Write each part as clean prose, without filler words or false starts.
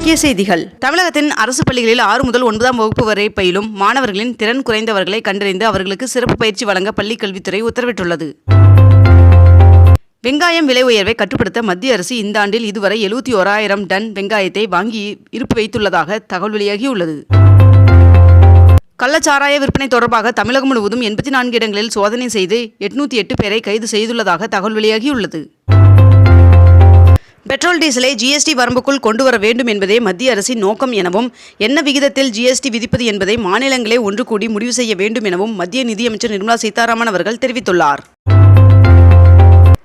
முக்கிய செய்திகள். தமிழகத்தின் அரசு பள்ளிகளில் 6 முதல் 9ஆம் வகுப்பு வரை பயிலும் மாணவர்களின் திறன் குறைந்தவர்களை கண்டறிந்து அவர்களுக்கு சிறப்பு பயிற்சி வழங்க பள்ளிக் கல்வித்துறை உத்தரவிட்டுள்ளது. வெங்காயம் விலை உயர்வை கட்டுப்படுத்த மத்திய அரசு இந்த ஆண்டில் இதுவரை 71,000 டன் வெங்காயத்தை வாங்கி இருப்பு வைத்துள்ளதாக தகவல் வெளியாகியுள்ளது. கள்ளச்சாராய விற்பனை தொடர்பாக தமிழகம் முழுவதும் 84 இடங்களில் சோதனை செய்து 808 பேரை கைது செய்துள்ளதாக தகவல் வெளியாகியுள்ளது. பெட்ரோல் டீசலை ஜிஎஸ்டி வரம்புக்குள் கொண்டுவர வேண்டும் என்பதே மத்திய அரசின் நோக்கம் எனவும், என்ன விகிதத்தில் ஜிஎஸ்டி விதிப்பது என்பதை மாநிலங்களே ஒன்று கூடி முடிவு செய்ய வேண்டும் எனவும் மத்திய நிதியமைச்சர் நிர்மலா சீதாராமன் அவர்கள் தெரிவித்துள்ளார்.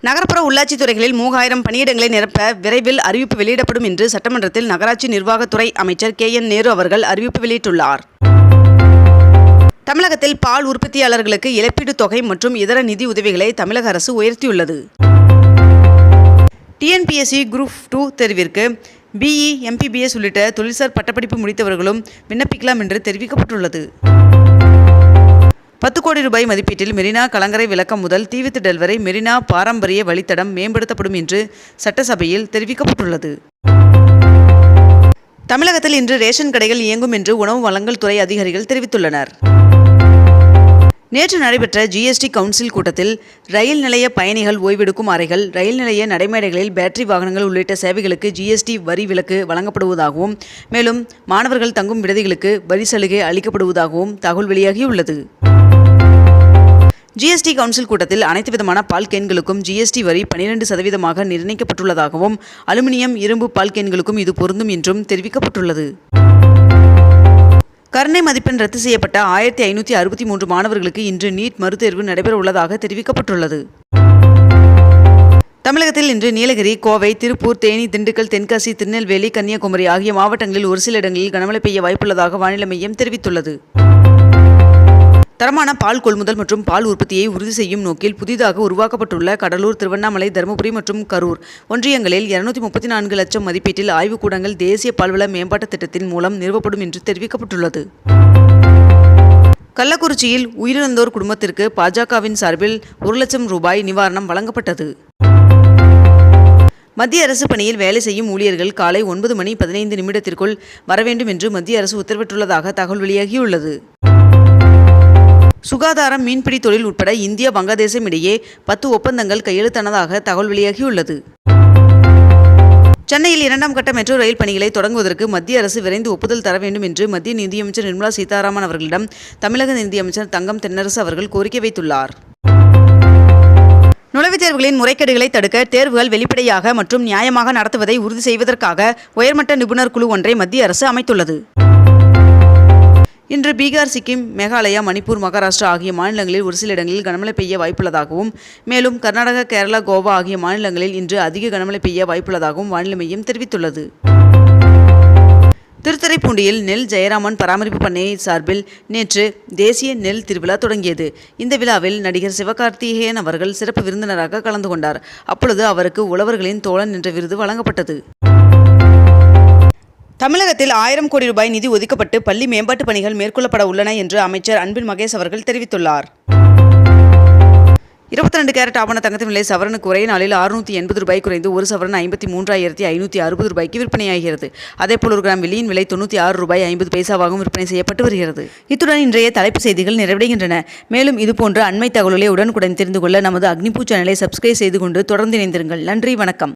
நகர்ப்புற உள்ளாட்சி துறைகளில் 3000 பணியிடங்களை நிரப்ப விரைவில் அறிவிப்பு வெளியிடப்படும் என்று சட்டமன்றத்தில் நகராட்சி நிர்வாகத்துறை அமைச்சர் KN நேரு அவர்கள் அறிவிப்பு வெளியிட்டுள்ளார். தமிழகத்தில் பால் உற்பத்தியாளர்களுக்கு இழப்பீடு தொகை மற்றும் இதர நிதி உதவிகளை தமிழக அரசு உயர்த்தியுள்ளது. TNPSC குரூப் 2 தேர்விற்கு BE, MPBS உள்ளிட்ட தொழில்சார் பட்டப்படிப்பு முடித்தவர்களும் விண்ணப்பிக்கலாம் என்று தெரிவிக்கப்பட்டுள்ளது. 10 கோடி ரூபாய் மதிப்பீட்டில் மெரினா கலங்கரை விளக்கம் முதல் தீவுத்திடல் வரை மெரினா பாரம்பரிய வழித்தடம் மேம்படுத்தப்படும் என்று சட்டசபையில் தெரிவிக்கப்பட்டுள்ளது. தமிழகத்தில் இன்று ரேஷன் கடைகள் இயங்கும் என்று உணவு வழங்கல் துறை அதிகாரிகள் தெரிவித்துள்ளனர். நேற்று நடைபெற்ற GST கவுன்சில் கூட்டத்தில் ரயில் நிலைய பயணிகள் ஓய்வெடுக்கும் அறைகள், ரயில் நிலைய நடைமேடைகளில் பேட்டரி வாகனங்கள் உள்ளிட்ட சேவைகளுக்கு GST வரி விலக்கு வழங்கப்படுவதாகவும், மேலும் மாணவர்கள் தங்கும் விடுதிகளுக்கு வரி சலுகை அளிக்கப்படுவதாகவும் தகவல் வெளியாகியுள்ளது. GST கவுன்சில் கூட்டத்தில் அனைத்து விதமான பால் கேன்களுக்கும் GST வரி 12% நிர்ணயிக்கப்பட்டுள்ளதாகவும், அலுமினியம், இரும்பு பால் கேன்களுக்கும் இது பொருந்தும் என்றும் தெரிவிக்கப்பட்டுள்ளது. கருணை மதிப்பெண் ரத்து செய்யப்பட்ட 1563 மாணவர்களுக்கு இன்று நீட் மறுதேர்வு நடைபெற உள்ளதாக தெரிவிக்கப்பட்டுள்ளது. தமிழகத்தில் இன்று நீலகிரி, கோவை, திருப்பூர், தேனி, திண்டுக்கல், தென்காசி, திருநெல்வேலி, கன்னியாகுமரி ஆகிய மாவட்டங்களில் ஒரு சில இடங்களில் கனமழை பெய்ய வாய்ப்புள்ளதாக வானிலை மையம் தெரிவித்துள்ளது. தரமான பால் கொள்முதல் மற்றும் பால் உற்பத்தியை உறுதி செய்யும் நோக்கில் புதிதாக உருவாக்கப்பட்டுள்ள கடலூர், திருவண்ணாமலை, தருமபுரி மற்றும் கரூர் ஒன்றியங்களில் 234 லட்சம் மதிப்பீட்டில் ஆய்வுக்கூடங்கள் தேசிய பால்வள மேம்பாட்டு திட்டத்தின் மூலம் நிறுவப்படும் என்று தெரிவிக்கப்பட்டுள்ளது. கள்ளக்குறிச்சியில் உயிரிழந்தோர் குடும்பத்திற்கு பாஜகவின் சார்பில் 1 லட்சம் ரூபாய் நிவாரணம் வழங்கப்பட்டது. மத்திய அரசு பணியில் வேலை செய்யும் ஊழியர்கள் காலை 9:15 வர வேண்டும் என்று மத்திய அரசு உத்தரவிட்டுள்ளதாக தகவல் வெளியாகியுள்ளது. சுகாதாரம், மீன்பிடி தொழில் உட்பட இந்தியா, வங்கதேசம் இடையே 10 ஒப்பந்தங்கள் கையெழுத்தானதாக தகவல் வெளியாகியுள்ளது. சென்னையில் 2ஆம் கட்ட மெட்ரோ ரயில் பணிகளை தொடங்குவதற்கு மத்திய அரசு விரைந்து ஒப்புதல் தர வேண்டும் என்று மத்திய நிதியமைச்சர் நிர்மலா சீதாராமன் அவர்களிடம் தமிழக நிதியமைச்சர் தங்கம் தென்னரசு அவர்கள் கோரிக்கை வைத்துள்ளார். நுழைவுத் தேர்வுகளின் முறைகேடுகளை தடுக்க தேர்வுகள் வெளிப்படையாக மற்றும் நியாயமாக நடத்துவதை உறுதி செய்வதற்காக உயர்மட்ட நிபுணர் குழு ஒன்றை மத்திய அரசு அமைத்துள்ளது. இன்று பீகார், சிக்கிம், மேகாலயா, மணிப்பூர், மகாராஷ்டிரா ஆகிய மாநிலங்களில் ஒரு சில இடங்களில் கனமழை பெய்ய வாய்ப்புள்ளதாகவும், மேலும் கர்நாடகா, கேரளா, கோவா ஆகிய மாநிலங்களில் இன்று அதிக கனமழை பெய்ய வாய்ப்புள்ளதாகவும் வானிலை மையம் தெரிவித்துள்ளது. திருத்துறைப்பூண்டியில் நெல் ஜெயராமன் பராமரிப்பு பண்ணை சார்பில் நேற்று தேசிய நெல் திருவிழா தொடங்கியது. இந்த விழாவில் நடிகர் சிவகார்த்திகேயன் அவர்கள் சிறப்பு விருந்தினராக கலந்து கொண்டார். அப்பொழுது அவருக்கு உழவர்களின் தோழன் என்ற விருது வழங்கப்பட்டது. தமிழகத்தில் 1000 கோடி ரூபாய் நிதி ஒதுக்கப்பட்டு பள்ளி மேம்பாட்டு பணிகள் மேற்கொள்ளப்பட உள்ளன என்று அமைச்சர் அன்பில் மகேஷ் அவர்கள் தெரிவித்துள்ளார். 22 கேரட் ஆபண தங்கத்தின் விலை சவரனுக்கு ஒரே நாளில் 680 ரூபாய் குறைந்து ஒரு சவரன் 53,560 ரூபாய்க்கு விற்பனையாகிறது. அதேபோல் 1 கிராம் வெள்ளியின் விலை 96 ரூபாய் 50 பைசாவாகவும் விற்பனை செய்யப்பட்டு வருகிறது. இத்துடன் இன்றைய தலைப்பு செய்திகள் நிறைவடைகின்றன. மேலும் இதுபோன்ற அண்மை தகவல்களை உடனுக்குடன் தெரிந்து கொள்ள நமது அக்னிபூ சேனலை சப்ஸ்கிரைப் செய்து கொண்டு தொடர்ந்து இணைந்திருங்கள். நன்றி, வணக்கம்.